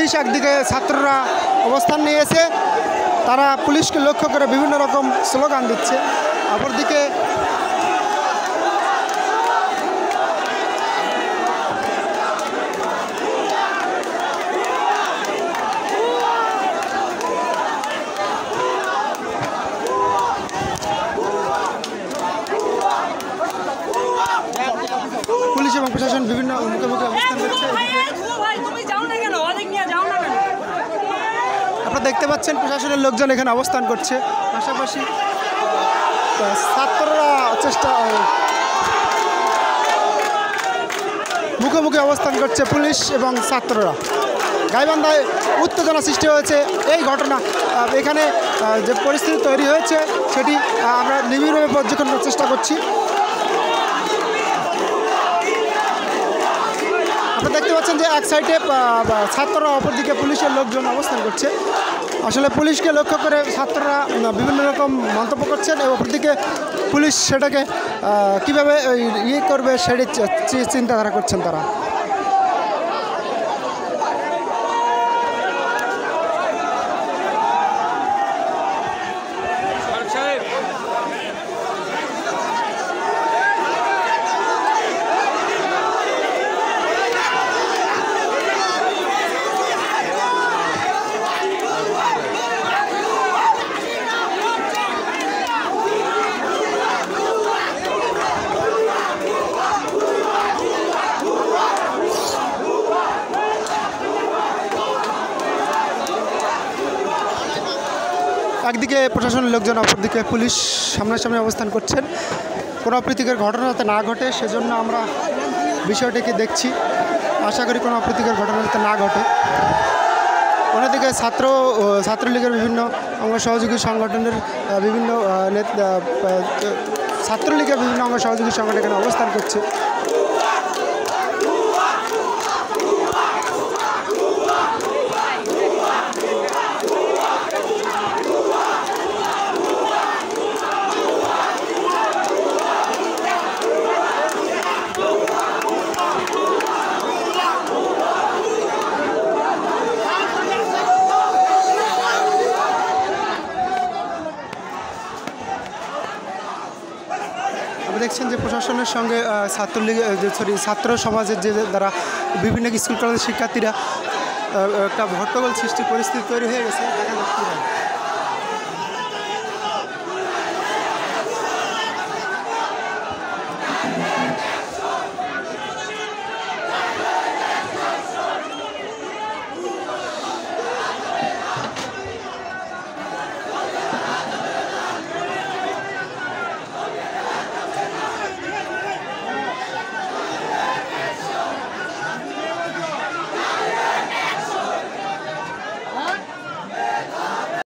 Police একদিকে ছাত্ররা অবস্থান নিয়েছে, তারা পুলিশকে লক্ষ্য করে বিভিন্ন রকম স্লোগান দিচ্ছে। অপরদিকে পুলিশ এবং প্রশাসন বিভিন্ন মুখোমুখি অবস্থান করছে। আপনারা দেখতে পাচ্ছেন প্রশাসনের লোকজন এখানে অবস্থান করছে, পাশাপাশি ছাত্ররা মুখোমুখি অবস্থান করছে পুলিশ এবং ছাত্ররা। গাইবান্ধায় উত্তেজনা সৃষ্টি হয়েছে এই ঘটনা। এখানে যে পরিস্থিতি তৈরি হয়েছে সেটি আমরা নিবিড়ভাবে পর্যবেক্ষণ করার চেষ্টা করছি। আপনারা দেখতে পাচ্ছেন যে এক সাইডে ছাত্ররা, অপরদিকে পুলিশের লোকজন অবস্থান করছে। আসলে পুলিশকে লক্ষ্য করে ছাত্ররা বিভিন্ন রকম মন্তব্য করছেন এবং অপরদিকে পুলিশ সেটাকে কীভাবে করবে সেটি চিন্তাধারা করছেন তারা। একদিকে প্রশাসনের লোকজন, অপরদিকে পুলিশ সামনাসামনি অবস্থান করছেন। কোনো অপ্রীতিকর ঘটনা যাতে না ঘটে সেজন্য আমরা বিষয়টিকে দেখছি। আশা করি কোনো অপ্রীতিকর ঘটনা যাতে না ঘটে। অন্যদিকে ছাত্রলীগের বিভিন্ন অঙ্গ সহযোগী সংগঠনের বিভিন্ন ছাত্রলীগের বিভিন্ন অঙ্গ সহযোগী সংগঠন এখানে অবস্থান করছে। দেখছেন যে প্রশাসনের সঙ্গে ছাত্র সমাজের যে দ্বারা বিভিন্ন স্কুল কলেজের শিক্ষার্থীরা একটা হট্টগোল সৃষ্টি পরিস্থিতি তৈরি হয়ে গেছে। দেখা যাচ্ছে